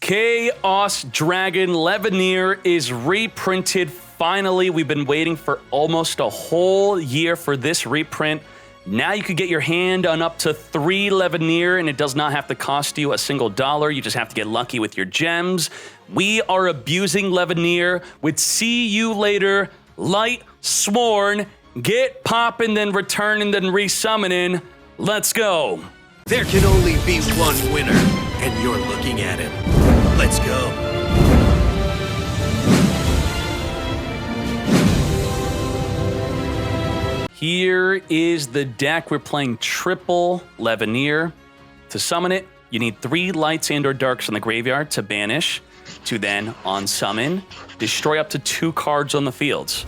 Chaos Dragon Levianeer is reprinted finally. We've been waiting for almost a whole year for this reprint. Now you could get your hand on up to 3 Levianeer, and it does not have to cost you a single dollar. You just have to get lucky with your gems. We are abusing Levianeer with See You Later, Lightsworn. Get poppin', then return, and then resummoning. Let's go. There can only be one winner, and you're looking at him. Let's go. Here is the deck. We're playing triple Levianeer. To summon it, you need 3 lights and or darks in the graveyard to banish, to then on summon, destroy up to 2 cards on the fields.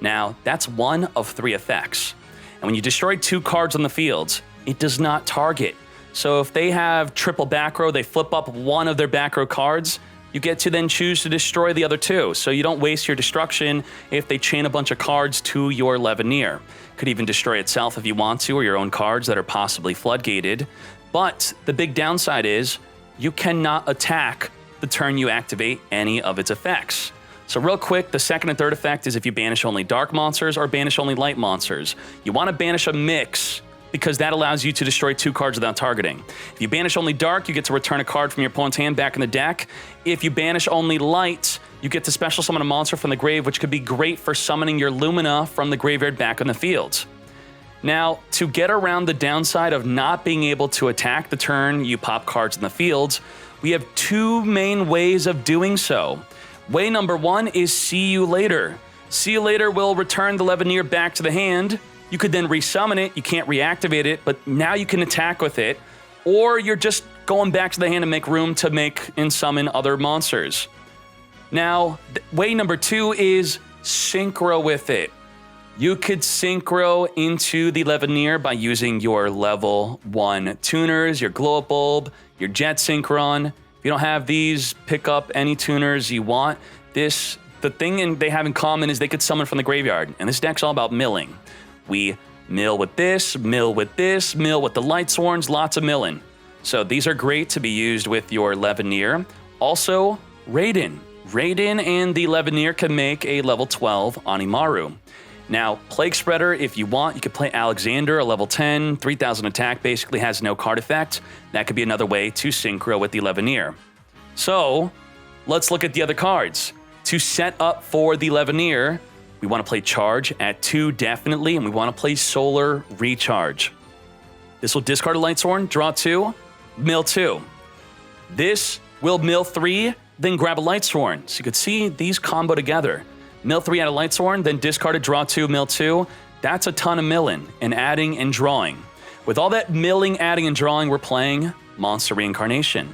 Now, that's 1 of 3 effects. And when you destroy 2 cards on the fields, it does not target. So if they have triple back row, they flip up 1 of their back row cards, you get to then choose to destroy the other 2. So you don't waste your destruction if they chain a bunch of cards to your Levianeer. Could even destroy itself if you want to, or your own cards that are possibly floodgated. But the big downside is you cannot attack the turn you activate any of its effects. So real quick, the second and third effect is if you banish only dark monsters or banish only light monsters. You want to banish a mix, because that allows you to destroy 2 cards without targeting. If you banish only dark, you get to return a card from your opponent's hand back in the deck. If you banish only light, you get to special summon a monster from the grave, which could be great for summoning your Lumina from the graveyard back in the field. Now, to get around the downside of not being able to attack the turn you pop cards in the fields, we have 2 main ways of doing so. Way number 1 is See You Later. See You Later will return the Levianeer back to the hand. You could then resummon it. You can't reactivate it, but now you can attack with it. Or you're just going back to the hand to make room to make and summon other monsters. Now, way number 2 is synchro with it. You could synchro into the Levianeer by using your level 1 tuners, your Glow Up Bulb, your Jet Synchron. If you don't have these, pick up any tuners you want. The thing they have in common is they could summon from the graveyard, and this deck's all about milling. We mill with this, mill with this, mill with the Lightsworns, lots of milling. So these are great to be used with your Levianeer. Also, Raiden. Raiden and the Levianeer can make a level 12 Animaru. Now, Plague Spreader, if you want, you could play Alexander, a level 10, 3000 attack, basically has no card effect. That could be another way to synchro with the Levianeer. So, let's look at the other cards. To set up for the Levianeer, we want to play Charge at 2 definitely, and we want to play Solar Recharge. This will discard a Lightsworn, draw 2, mill 2. This will mill 3, then grab a Lightsworn. So you could see these combo together. Mill 3 out of Lightsworn, then discard it, draw 2, mill 2. That's a ton of milling and adding and drawing. With all that milling, adding, and drawing, we're playing Monster Reincarnation.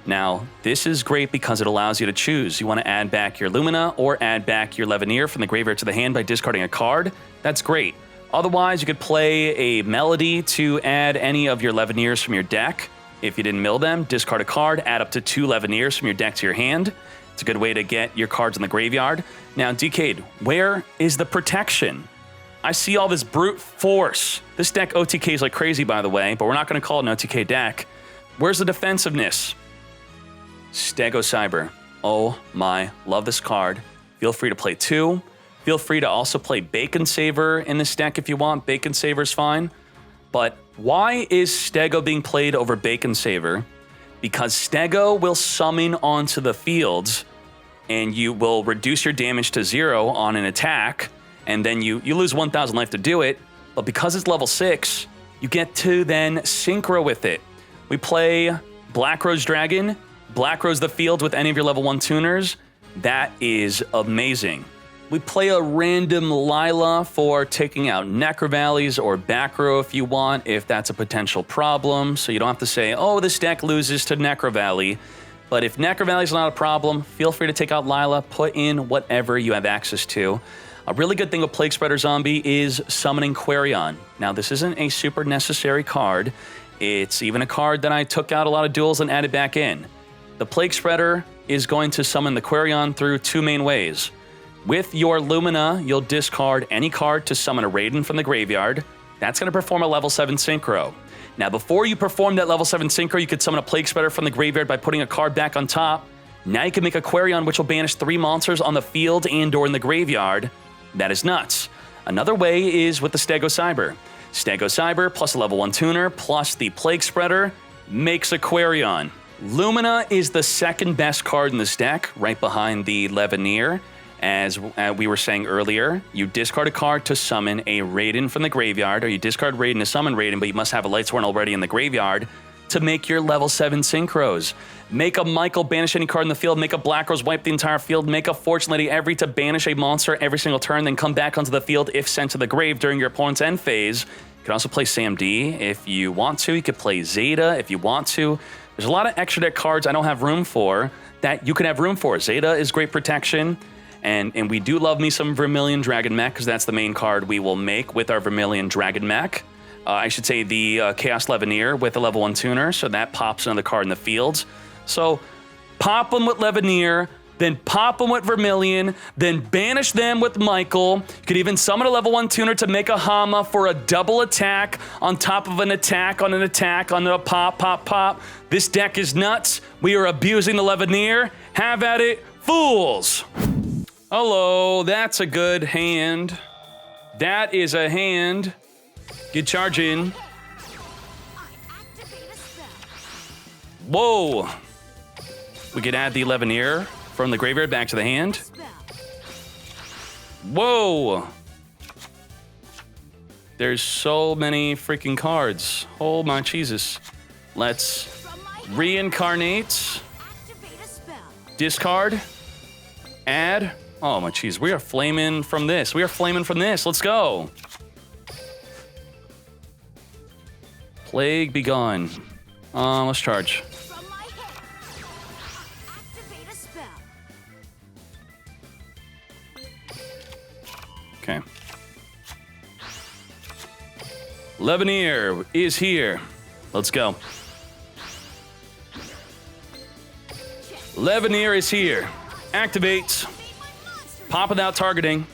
Now, this is great because it allows you to choose. You want to add back your Lumina or add back your Levianeer from the graveyard to the hand by discarding a card. That's great. Otherwise, you could play a Melody to add any of your Levianeers from your deck. If you didn't mill them, discard a card, add up to 2 Levianeers from your deck to your hand. It's a good way to get your cards in the graveyard. Now, Dkayed, where is the protection? I see all this brute force. This deck OTKs like crazy, by the way, but we're not going to call it an OTK deck. Where's the defensiveness? Stego Cyber. Oh my, love this card. Feel free to play 2. Feel free to also play Bacon Saver in this deck if you want. Bacon Saver's fine. But why is Stego being played over Bacon Saver? Because Stego will summon onto the fields, and you will reduce your damage to 0 on an attack, and then you lose 1,000 life to do it. But because it's level 6, you get to then synchro with it. We play Black Rose Dragon, Black Rose the field with any of your level 1 tuners. That is amazing. We play a random Lila for taking out Necro Valleys or back row if you want, if that's a potential problem. So you don't have to say, oh, this deck loses to Necro Valley. But if Necro Valley is not a problem, feel free to take out Lila, put in whatever you have access to. A really good thing with Plague Spreader Zombie is summoning Quarion. Now, this isn't a super necessary card. It's even a card that I took out a lot of duels and added back in. The Plague Spreader is going to summon the Quarion through 2 main ways. With your Lumina, you'll discard any card to summon a Raiden from the graveyard. That's going to perform a level 7 synchro. Now, before you perform that level 7 synchro, you could summon a Plague Spreader from the graveyard by putting a card back on top. Now you can make a Quarion, which will banish 3 monsters on the field and/or in the graveyard. That is nuts. Another way is with the Stego Cyber. Stego Cyber plus a level 1 tuner plus the Plague Spreader makes a Quarion. Lumina is the second best card in this deck, right behind the Levianeer. As we were saying earlier, you discard a card to summon a Raiden from the graveyard, or you discard Raiden to summon Raiden, but you must have a Lightsworn already in the graveyard to make your level 7 synchros. Make a Michael banish any card in the field, make a Black Rose wipe the entire field, make a Fortune Lady every to banish a monster every single turn, then come back onto the field if sent to the grave during your opponent's end phase. You can also play Sam D if you want to. You could play Zeta if you want to. There's a lot of extra deck cards I don't have room for that you can have room for. Zeta is great protection. And we do love me some Vermilion Dragon Mech, because that's the main card we will make with our Vermilion Dragon Mech. I should say the Chaos Levianeer with a level 1 tuner, so that pops another card in the field. So pop them with Levianeer, then pop them with Vermilion, then banish them with Michael. You could even summon a level 1 tuner to make a Hama for a double attack on top of an attack on an attack on a pop, pop, pop. This deck is nuts. We are abusing the Levianeer. Have at it, fools! Hello, that's a good hand. That is a hand. Get charging. Whoa. We could add the Levianeer from the graveyard back to the hand. Whoa. There's so many freaking cards. Oh my Jesus. Let's reincarnate. Discard. Add. Oh my jeez, we are flaming from this. We are flaming from this. Let's go. Plague be gone. Let's charge. Okay. Levianeer is here. Let's go. Levianeer is here. Activate. Pop without targeting.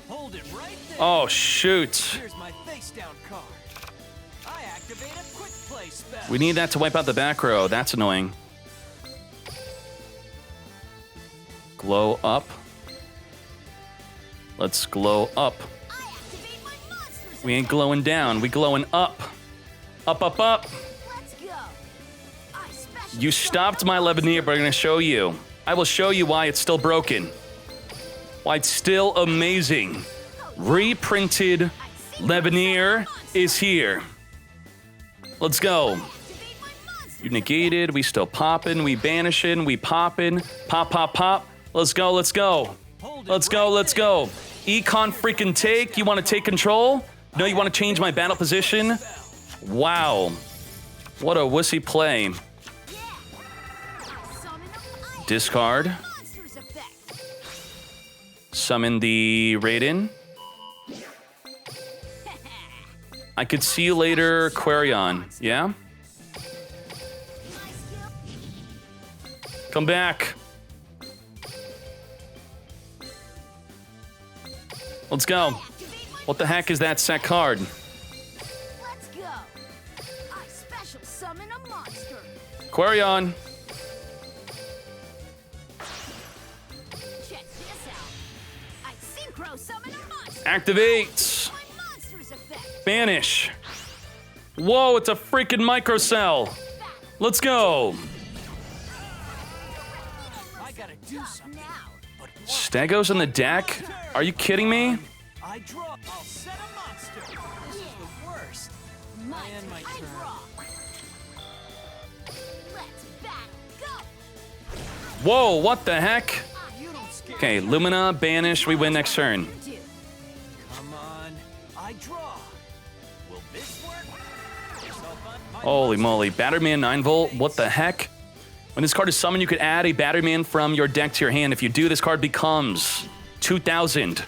Hold it right there. Oh, shoot. Here's my face down card. I activate a quick play spell. We need that to wipe out the back row. That's annoying. Glow up. Let's glow up. We ain't glowing down. We glowing up. Up, up, up. You stopped my Levianeer, but I'm going to show you. I will show you why it's still broken. Why it's still amazing. Reprinted Levianeer is here. Let's go. You negated, we still poppin', we banishing, we poppin', pop, pop, pop. Let's go, let's go. Let's go, let's go. Econ freaking take, you wanna take control? No, you wanna change my battle position? Wow. What a wussy play. Discard. Summon the Raiden. I could see you later, Quarion. Yeah? Come back. Let's go. What the heck is that set card? Let's go. I special summon a monster. Quarion. Check this out. I synchro summon a monster. Activate. My monster's effect. Banish. Whoa, it's a freaking microcell. Let's go. I gotta do something. Now. But what? Stego's in the deck? Are you kidding me? I draw. I'll set a monster. This is the worst. And my I turn. draw. Let's battle. Go. Whoa, what the heck? You don't scare Okay, Lumina, banish, we win next turn. Come on. I draw. Will this work? Holy moly, Batterman 9-volt, what the heck? When this card is summoned, you could add a Batterman from your deck to your hand. If you do, this card becomes 2,000.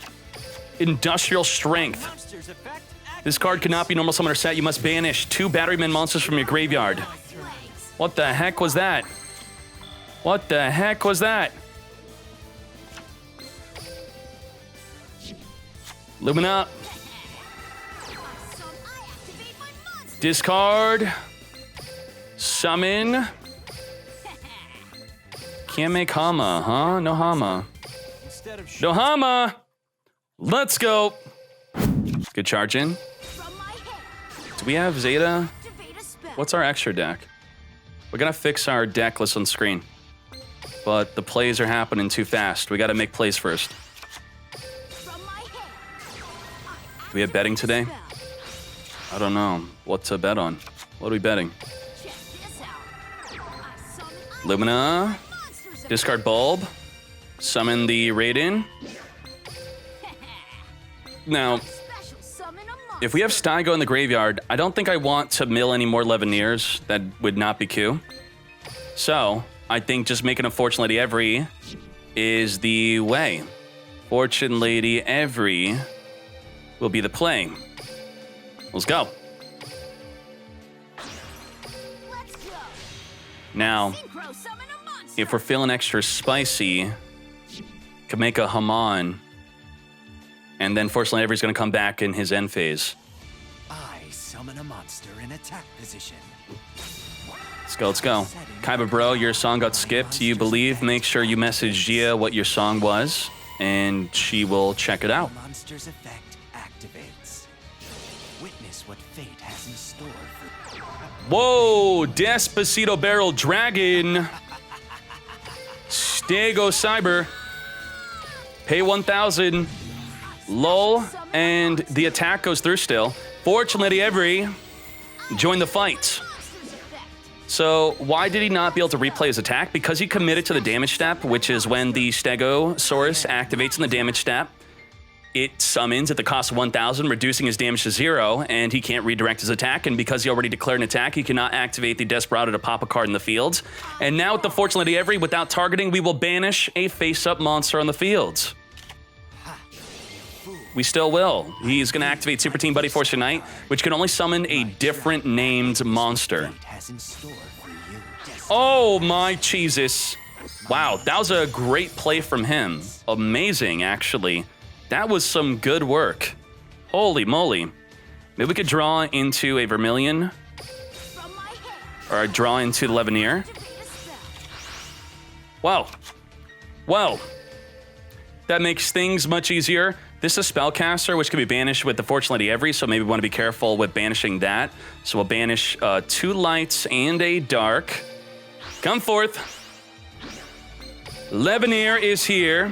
Industrial Strength. Monster's effect. This card cannot be normal summoner set. You must banish 2 Batteryman monsters from your graveyard. What the heck was that? What the heck was that? Lumina. Discard. Summon. Can't make Hama, huh? No Hama. No Hama! Let's go! Good charge in. Do we have Zeta? What's our extra deck? We're gonna fix our deck list on screen. But the plays are happening too fast. We gotta make plays first. Do we have betting today? I don't know. What to bet on? What are we betting? Lumina. Discard Bulb. Summon the Raiden. Now, if we have Stygo in the graveyard, I don't think I want to mill any more Levianeers. That would not be Q. So, I think just making a Fortune Lady Every is the way. Fortune Lady Every will be the play. Let's go. Now, if we're feeling extra spicy, could make a Haman, and then Fortune Lady Every's gonna come back in his end phase. I summon a monster in attack position. Let's go, let's go. Kaiba bro, your song got skipped. You believe? Make sure you message Gia what your song was, and she will check it out. Monster's effect activates. Witness what fate has in store for... Whoa, Despacito Barrel Dragon. Stego Cyber. Pay 1,000. Lol, and the attack goes through still. Fortune Lady Every join the fight. So why did he not be able to replay his attack? Because he committed to the damage step, which is when the Stegosaurus activates in the damage step. It summons at the cost of 1,000, reducing his damage to 0, and he can't redirect his attack. And because he already declared an attack, he cannot activate the Desperado to pop a card in the field. And now with the Fortune Lady Every, without targeting, we will banish a face-up monster on the field. We still will. He's going to activate Super Team Buddy Force Unite, which can only summon a different named monster. Oh my Jesus. Wow, that was a great play from him. Amazing, actually. That was some good work. Holy moly. Maybe we could draw into a Vermilion. Or draw into the Levianeer. Wow. Wow. That makes things much easier. This is Spellcaster, which can be banished with the Fortune Lady Every, so maybe we want to be careful with banishing that. So we'll banish 2 lights and a dark. Come forth. Levianeer is here.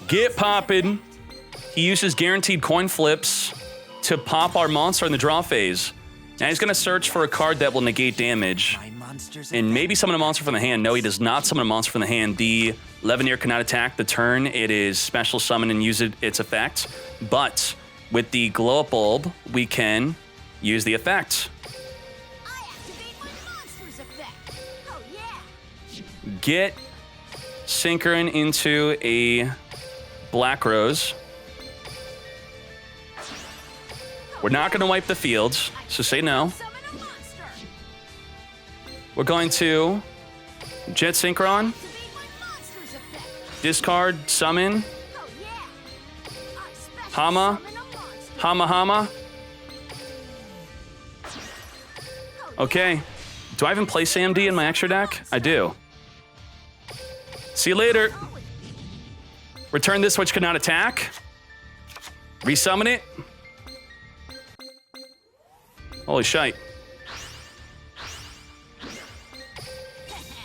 Get poppin'. He uses guaranteed coin flips to pop our monster in the draw phase. Now he's going to search for a card that will negate damage. And maybe summon a monster from the hand. No, he does not summon a monster from the hand. The Levianeer cannot attack the turn. It is special summon and use its effect. But with the glow up bulb, we can use the effect. Get Synchron into a Black Rose. We're not going to wipe the fields, so say no. We're going to Jet Synchron, discard, summon, Hama, Hama. Okay, do I even play Sam D in my extra deck? I do. See you later. Return this which cannot attack. Resummon it. Holy shite.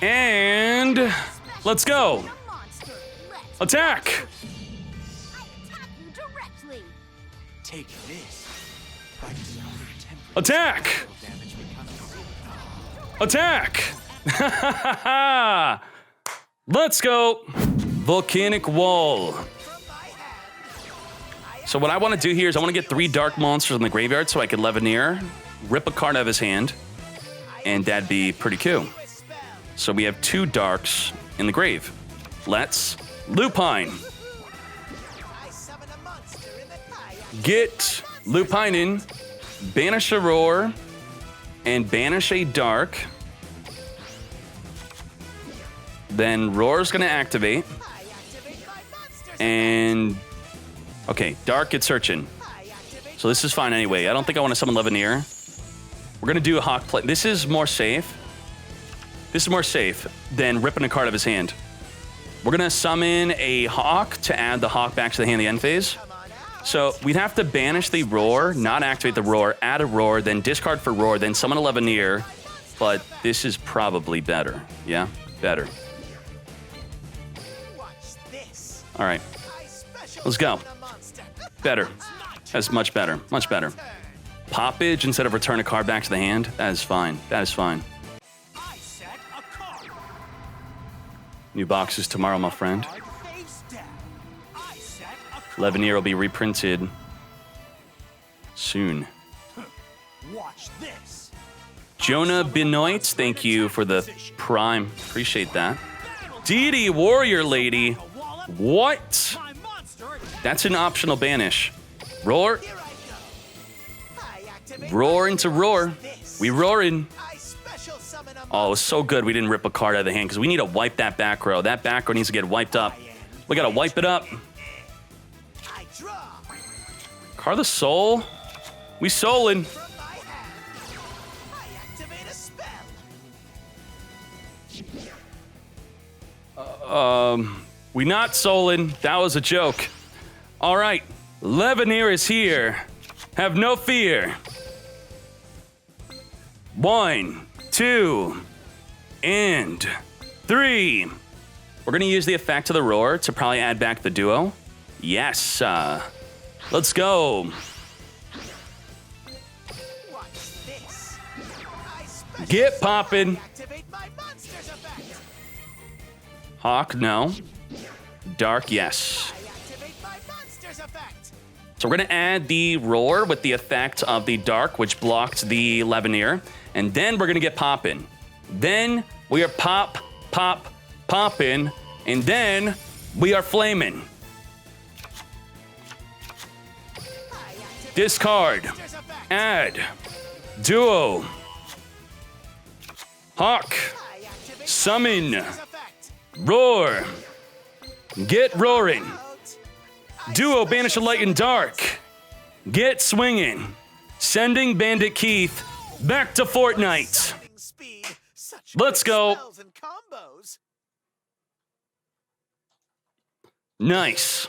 And let's go. Attack. Take this. Attack. Attack. Let's go. Volcanic Wall. So what I want to do here is I want to get 3 dark monsters in the graveyard so I can Levianeer, rip a card out of his hand, and that'd be pretty cool. So we have 2 darks in the grave. Let's Lupine. Get Lupine in, banish a roar, and banish a dark. Then Roar's gonna activate. And okay, dark gets searching. So this is fine anyway. I don't think I want to summon Levianeer. We're going to do a Hawk play. This is more safe. This is more safe than ripping a card out of his hand. We're going to summon a Hawk to add the Hawk back to the hand in the end phase. So we'd have to banish the Roar, not activate the Roar, add a Roar, then discard for Roar, then summon a Levianeer. But this is probably better. Yeah, better. All right, let's go. Better. That's much better. Much better. Poppage instead of return a card back to the hand. That is fine. That is fine. New boxes tomorrow, my friend. Levianeer will be reprinted soon. Watch this. Jonah Benoit, thank you for the prime. Appreciate that. Deity Warrior Lady. What? That's an optional banish. Roar. Roar into roar. We roaring. Oh, it was so good we didn't rip a card out of the hand because we need to wipe that back row. That back row needs to get wiped up. We gotta wipe it up. Card the Soul. We soulin'. We not soulin'. That was a joke. All right, Levianeer is here. Have no fear. 1, 2, and 3. We're gonna use the effect of the Roar to probably add back the duo. Yes, let's go. Get poppin'. Hawk, no. Dark, yes. So we're gonna add the Roar with the effect of the Dark, which blocked the Levianeer. And then we're gonna get poppin'. Then we are poppin', and then we are flamin'. Discard. Add. Duo. Hawk. Summon. Roar. Get roaring. Duo, banish a light and dark. Get swinging. Sending Bandit Keith back to Fortnite. Let's go. Nice.